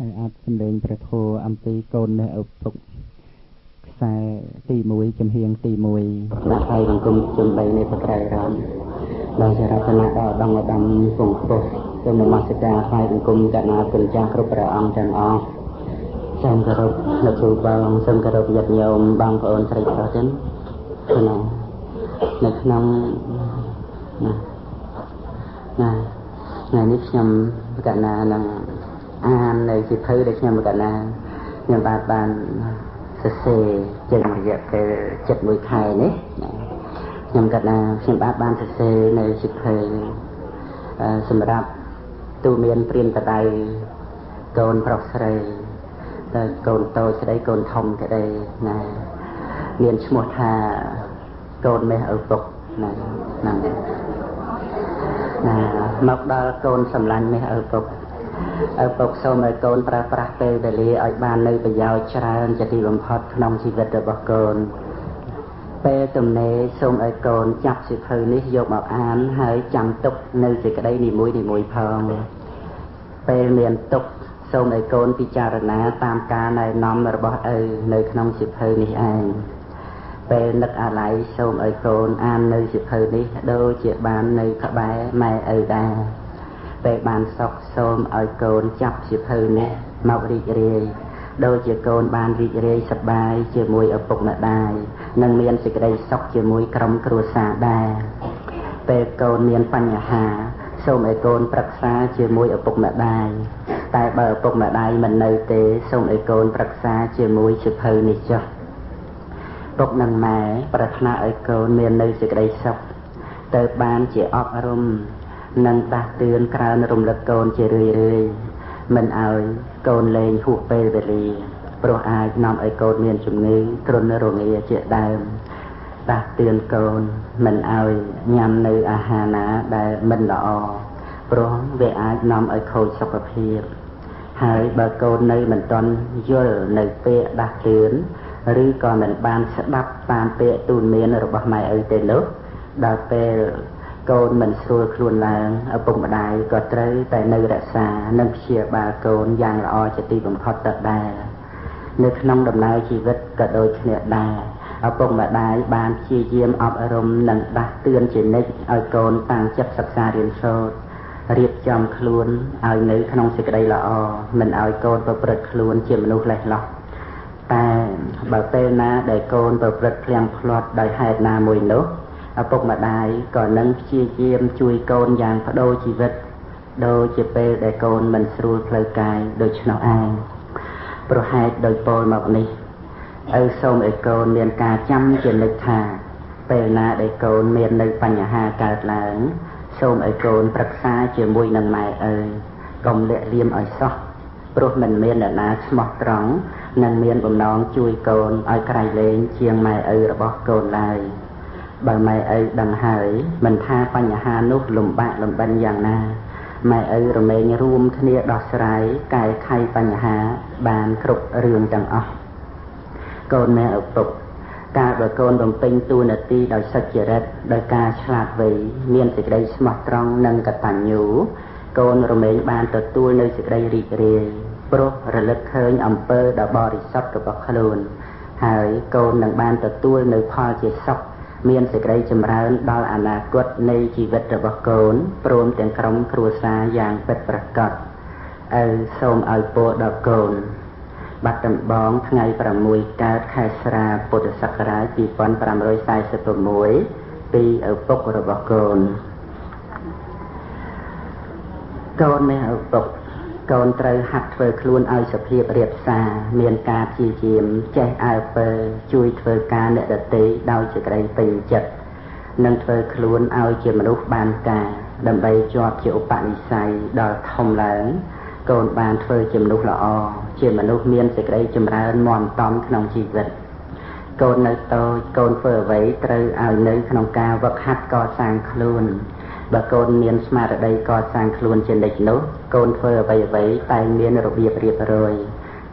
អាចសម្ដែងព្រះធម៌អំពីកូននៅឪពុកខ្សែទី1ចំហៀងទី1ណាស់ហើយសង្គមជំបីនៃប្រក្រៃរំដល់ជារតនៈដល់ដងឧត្តមពងពុទ្ធសូមនមស្ការថ្វាយបង្គំកណាគុណចាស់គ្រប់ព្រះអង្គទាំងអស់សូមគោរពលោកគ្រូបងសូមគោរពញាតិញោមបងប្អូនស្រីប្រុសទាំងនៅក្នុងថ្ងៃនេះខ្ញុំកណានឹងអាននៅសិភៅដែលខ្ញុំកណាខ្ញុំបានសរសេរជារយៈពេល7 ខែនេះខ្ញុំកណាខ្ញុំបានសរសេរនៅសិភៅសម្រាប់ទូមានព្រានបដៅកូនប្រុសស្រីតែកូនតូចស្ដីកូនធំក្ដីណាមានឈ្មោះថាកូនមេឪពុកណាមកដល់កូនសម្លាញ់មេឪពុកឪពុកសូមឲ្យកូនប្រើប្រាស់ពេលវេលាឲ្យបាននៅប្រយោជន៍ច្រើនជាទីបំផុតក្នុងជីវិតរបស់កូនពេលទំនេរសូមឲ្យកូនចាប់សៀវភៅនេះយកមកអានហើយចាំទុកនៅសេចក្តីនីមួយផងពេលមានទុកសូមឲ្យកូនពិចារណាតាមការណែនាំរបស់ឪនៅក្នុងសៀវភៅនេះឯងពេលនឹកអាល័យសូមឲ្យកូនអាននៅសៀវភៅនេះដូចជាបាននៅក្បែរម៉ែឪដែរពេលបានសុខសូមឲ្យកូនចាប់សៀវភៅនេះមករីករាយដូចជាកូនបានរីករាយសប្បាយជាមួយឪពុកម្ដាយនិងមានសេចក្តីសុខជាមួយក្រុមគ្រួសារដែរពេលកូនមានបញ្ហាសូមឲ្យកូនប្រឹក្សាជាមួយឪពុកម្ដាយតែបើឪពុកម្ដាយមិននៅទេសូមឲ្យកូនប្រឹក្សាជាមួយសៀវភៅនេះចុះពុកនិងម៉ែប្រាថ្នាឲ្យកូនមាននៅសេចក្តីសុខទៅបានជាអប់រំនិងដាស់តឿនក្រើនរំលឹកកូនជារឿយមិនឲ្យកូនលែងហួសពេលវេលាព្រោះអាចនាំឲ្យកូនមានជំងឺទ្រុនរងាជាដើមដាស់តឿនកូនមិនឲ្យញ៉ាំនៅអាហារណាដែលមិនល្អព្រោះវាអាចនាំឲ្យខូចសុខភាពហើយបើកូននៅមិនទាន់យល់នៅពាក្យដាស់តឿនឬក៏មិនបានស្ដាប់តាមពាក្យទូន្មានរបស់ម៉ែឪទេនោះដល់ពេលកូនមិនស្រួលខ្លួនឡើងឪពុកម្ដាយក៏ត្រូវតែនៅរក្សានិងព្យាបាលកូនយ៉ាងល្អជាទីបំផុតទៅដែរនៅក្នុងដំណើរជីវិតក៏ដូចគ្នាដែរឪពុកម្ដាយបានព្យាយាមអប់រំនិងដាស់តឿនជានិច្ចឲ្យកូនតាំងចិត្តសិក្សារៀនសូត្ររៀបចំខ្លួនឲ្យនៅក្នុងសេចក្តីល្អមិនឲ្យកូនប្រព្រឹត្តខ្លួនជាមនុស្សលេះឡោះតែបើពេលណាដែលកូនប្រព្រឹត្តភ្លាំងភ្លាត់ដោយហេតុណាមួយនោះឪពុកម្ដាយក៏នឹងព្យាយាមជួយកូនយ៉ាងបដូរជីវិតដូចជាពេលដែលកូនមិនស្រួលផ្លូវកាយដូច្នោះឯងប្រហែលដោយពោលមកនេះឪសូមឲ្យកូនមានការចាំជានិច្ចថាពេលណាដែលកូនមាននៅបញ្ហាកើតឡើងសូមឲ្យកូនប្រឹក្សាជាមួយនឹងម៉ែឪកុំលាក់លៀមឲ្យសោះព្រោះមិនមានអ្នកណាស្មោះត្រង់និងមានបំណងជួយកូនឲ្យក្រៃលែងជាងម៉ែឪរបស់កូនឡើយបើម៉ែឪដឹងហើយមិនថាបញ្ហានោះលំបាកលំបិនយ៉ាងណាម៉ែឪរមែងរួមគ្នាដោះស្រាយកែខៃបញ្ហាបានគ្រប់រឿងទាំងអស់កូនម៉ែឪពុកកាលបើកូនបំពេញតួនាទីដោយសុចរិតដោយការឆ្លាតវៃមានសេចក្តីស្មោះត្រង់និងកតញ្ញូកូនរមែងបានទទួលនៅសេចក្តីរីករាយព្រោះរលឹកឃើញអំពើដ៏បរិសុទ្ធរបស់ខ្លួនហើយកូននឹងបានទទួលនៅផលជាសុខមានសេចក្តីចម្រើនដល់អនាគតនៃជីវិតរបស់កូនព្រមទាំងក្រុមគ្រួសារយ៉ាងពិតប្រាកដឪសូមឲ្យពរដល់កូនបាត់ដំបងថ្ងៃ6កើតខែស្រាពុទ្ធសករាជ2546ពីឪពុករបស់កូនកូនមេឪពុកកូនត្រូវហាត់ធ្វើខ្លួនឲ្យសភាពរាបសារមានការព្យាយាមចេះអើពើជួយធ្វើការអ្នកដទៃដោយសេចក្តីពេញចិត្តនិងធ្វើខ្លួនឲ្យជាមនុស្សបានការដើម្បីជាប់ជាឧបនិស្ស័យដល់ធំឡើងកូនបានធ្វើជាមនុស្សល្អជាមនុស្សមានសេចក្តីចម្រើនមាំតំក្នុងជីវិតកូននៅតូចកូនធ្វើអ្វីត្រូវឲ្យនៅក្នុងការវឹកហាត់កសាងខ្លួនបើកូនមានស្មារតីកសាងខ្លួនជានិច្ចនោះកូនធ្វើអ្វីតែមានរបៀបរៀបរយ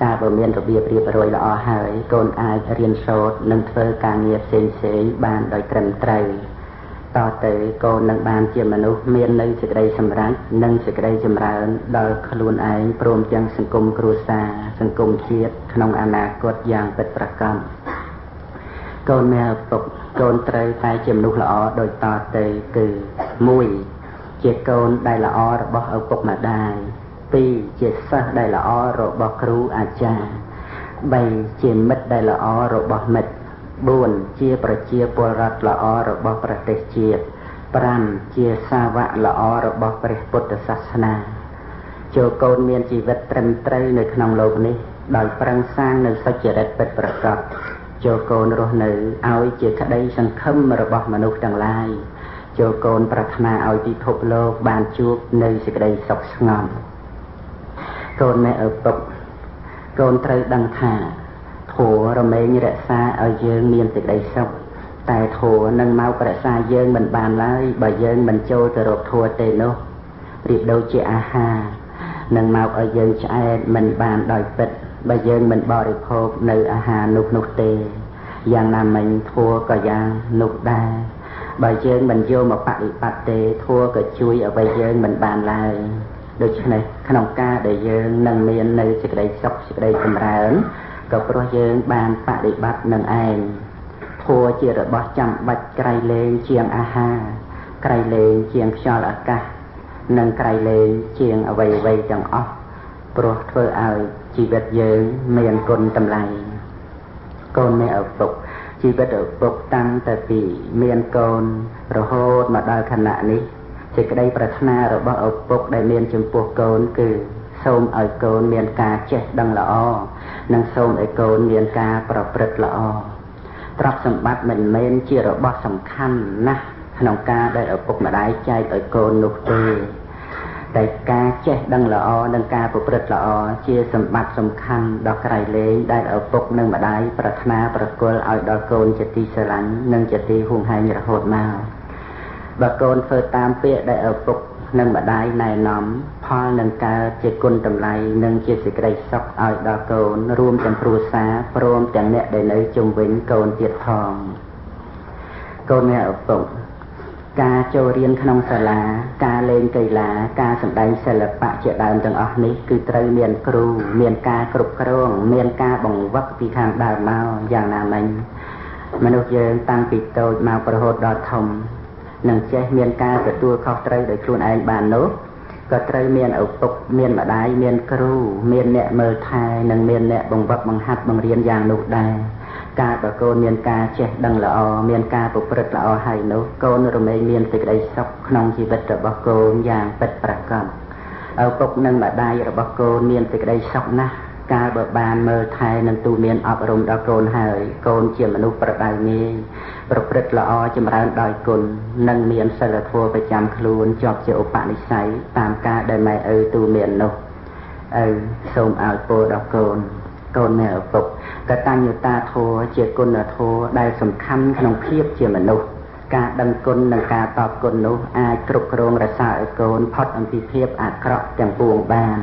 កាលបើមានរបៀបរៀបរយល្អហើយកូនអាចរៀនសូត្រនិងធ្វើការងារផ្សេងបានដោយត្រឹមត្រូវ តទៅកូននឹងបានជាមនុស្សមាននៅសេចក្តីសម្រេចនិងសេចក្តីចម្រើនដល់ខ្លួនឯងព្រមទាំងសង្គមគ្រួសារសង្គមជាតិក្នុងអនាគតយ៉ាងពិតប្រាកដកូនមានឪពុកកូនត្រូវតែជាមនុស្សល្អដោយតទៅគឺ1ជាកូនដែលល្អរបស់ឪពុកម្ដាយ2ជាសិស្សដែលល្អរបស់គ្រូអាចារ្យ3ជាមិត្តដែលល្អរបស់មិត្ត4ជាប្រជាពលរដ្ឋល្អរបស់ប្រទេសជាតិ5ជាសាវកល្អរបស់ព្រះពុទ្ធសាសនាចូលកូនមានជីវិតត្រឹមត្រូវនៅក្នុងលោកនេះដោយប្រឹងសាងនៅសុចរិតពិតប្រាកដចូលកូនរស់នៅឲ្យជាក្តីសង្ឃឹមរបស់មនុស្សទាំងឡាយចូលកូនប្រាថ្នាឲ្យពិភពលោកបានជួបនៅសេចក្តីសុខស្ងប់កូនអ្នកឪពុកកូនត្រូវដឹងថាធម៌រមែងរក្សាឲ្យយើងមានសេចក្តីសុខតែធម៌នឹងមករក្សាយើងមិនបានឡើយបើយើងមិនចូលទៅរកធម៌ទេនោះប្រៀបដូចជាអាហារនឹងមកឲ្យយើងឆ្អែតមិនបានដោយពិតបើយើងមិនបរិភោគនៅអាហារនោះទេយ៉ាងណាមិញធម៌ក៏យ៉ាងនោះដែរបើយើងមិនយកមកបប្រតិបត្តិទេធម៌ក៏ជួយឲ្យយើងមិនបានឡើយដូច្នេះក្នុងការដែលយើងនឹងមាននៅសេចក្តីសុខសេចក្តីចម្រើនក៏ព្រោះយើងបានបប្រតិបត្តិនឹងឯងធម៌ជារបស់ចាំបាច់ក្រៃលែងជាងអាហារក្រៃលែងជាងខ្យល់អាកាសនិងក្រៃលែងជាងអ្វីៗទាំងអស់ព្រោះធ្វើឲ្យជីវិតយើងមានគុណតម្លៃកូនមានឪពុកជីវិតឪពុកតាំងតែពីមានកូនរហូតមកដល់ខណៈនេះសេចក្តីប្រាថ្នារបស់ឪពុកដែលមានចំពោះកូនគឺសូមឲ្យកូនមានការចេះដឹងល្អនិងសូមឲ្យកូនមានការប្រព្រឹត្តល្អទ្រព្យសម្បត្តិមិនមែនជារបស់សំខាន់ណាស់ក្នុងការដែលឪពុកម្ដាយចែកឲ្យកូននោះទេតែការចេះដឹងល្អនិងការប្រព្រឹត្តល្អជាសម្បត្តិសំខាន់ដ៏ក្រៃលែងដែលឪពុកនិងម្ដាយប្រាថ្នាប្រគល់ឲ្យដល់កូនជាទីស្រឡាញ់និងជាទីហួងហែងរហូតមកបើកូនធ្វើតាមពាក្យដែលឪពុកនិងម្ដាយណែនាំផលនឹងកើតជាគុណតម្លៃនិងជាសេចក្តីសុខឲ្យដល់កូនរួមទាំងគ្រួសារព្រមទាំងអ្នកដែលនៅជុំវិញកូនទៀតផងកូនអ្នកឪពុកការចូលរៀនក្នុងសាលាការលេងកីឡាការសម្ដែងសិល្បៈជាដើមទាំងអស់នេះគឺត្រូវមានគ្រូមានការគ្រប់គ្រងមានការបង្វឹកពីខាងដើមមកយ៉ាងណាមិញមនុស្សយើងតាំងពីតូចមករហូតដល់ធំនឹងចេះមានការទទួលខុសត្រូវដោយខ្លួនឯងបាននោះក៏ត្រូវមានឪពុកមានម្ដាយមានគ្រូមានអ្នកមើលថែនិងមានអ្នកបង្វឹកបង្ហាត់បង្រៀនយ៉ាងនោះដែរការបើកូនមានការចេះដឹងល្អមានការប្រព្រឹត្តល្អហើយនោះកូនរមែងមានសេចក្តីសុខក្នុងជីវិតរបស់កូនយ៉ាងពិតប្រាកដឪពុកនិងម្ដាយរបស់កូនមានសេចក្តីសុខណាស់កាលបើបានមើលថែនិងទូមានអប់រំដល់កូនហើយកូនជាមនុស្សប្រដៅងាយប្រព្រឹត្តល្អចម្រើនដោយគុណនិងមានសិលធម៌ប្រចាំខ្លួនជាប់ជាឧបនិស្ស័យតាមការដែលម៉ែឪទូមាននោះសូមឲ្យពរដល់កូនកូនមានឪពុកកតញ្ញូតាធម៌ជាគុណធម៌ដែលសំខាន់ក្នុងភាពជាមនុស្សការដឹងគុណនិងការតបគុណនោះអាចគ្រប់គ្រងរក្សាឲ្យកូនផុតអំពីភាពអាក្រក់ទាំងពួងបាន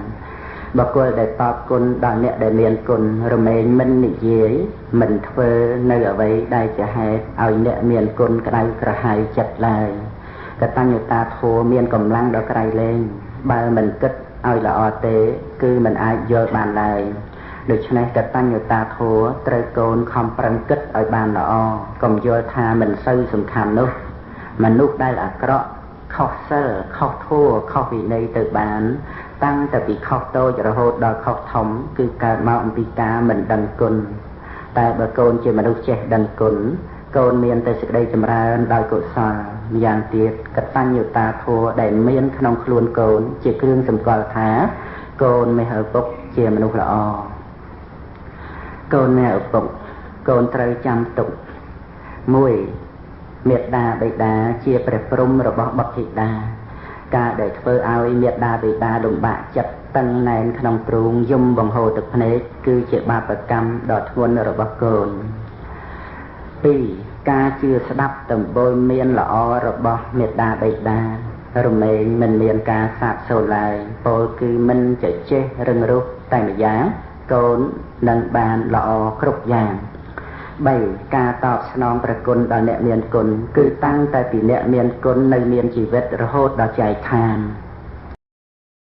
បុគ្គលដែលតបគុណដល់អ្នកដែលមានគុណរមែងមិននិយាយមិនធ្វើនៅអ្វីដែលជាហេតុឲ្យអ្នកមានគុណក្តៅក្រហាយចិត្តឡើយកតញ្ញូតាធម៌មានកម្លាំងដ៏ក្រៃលែងបើមិនគិតឲ្យល្អទេគឺមិនអាចយល់បានឡើយដូច្នេះកតញ្ញូតាធម៌ត្រូវកូនខំប្រឹងគិតឲ្យបានល្អកុំយល់ថាមិនសូវសំខាន់នោះមនុស្សដែលអាក្រក់ខុសសិលខុសធម៌ខុសវិន័យទៅបានតាំងតែពីខុសតូចរហូតដល់ខុសធំគឺកើតមកអំពីការមិនដឹងគុណតែបើកូនជាមនុស្សចេះដឹងគុណកូនមានតែសេចក្តីចម្រើនដោយកុសលម្យ៉ាងទៀតកតញ្ញូតាធម៌ដែលមានក្នុងខ្លួនកូនជាគ្រឿងសម្គាល់ថាកូនមានឪពុកជាមនុស្សល្អកូនមានឪពុកកូនត្រូវចាំទុក1មេត្តាបិតាជាព្រះព្រំរបស់បុត្រធីតាការដែលធ្វើឲ្យមេត្តាបិតាលំបាកចិត្តតឹងណែនក្នុងទ្រូងយំបង្ហូរទឹកភ្នែកគឺជាបាបកម្មដ៏ធ្ងន់របស់កូន2ការជឿស្ដាប់ដំបូន្មានល្អរបស់មេត្តាបិតារមែងមិនមានការសាបសូន្យឡើយពោលគឺមិនចេះរឹងរូសតែម្យ៉ាងកូននឹងបានល្អគ្រប់យ៉ាង 3ការតបស្នងព្រះគុណដល់អ្នកមានគុណគឺតាំងតែពីអ្នកមានគុណនៅមានជីវិតរហូតដល់ចែកឋាន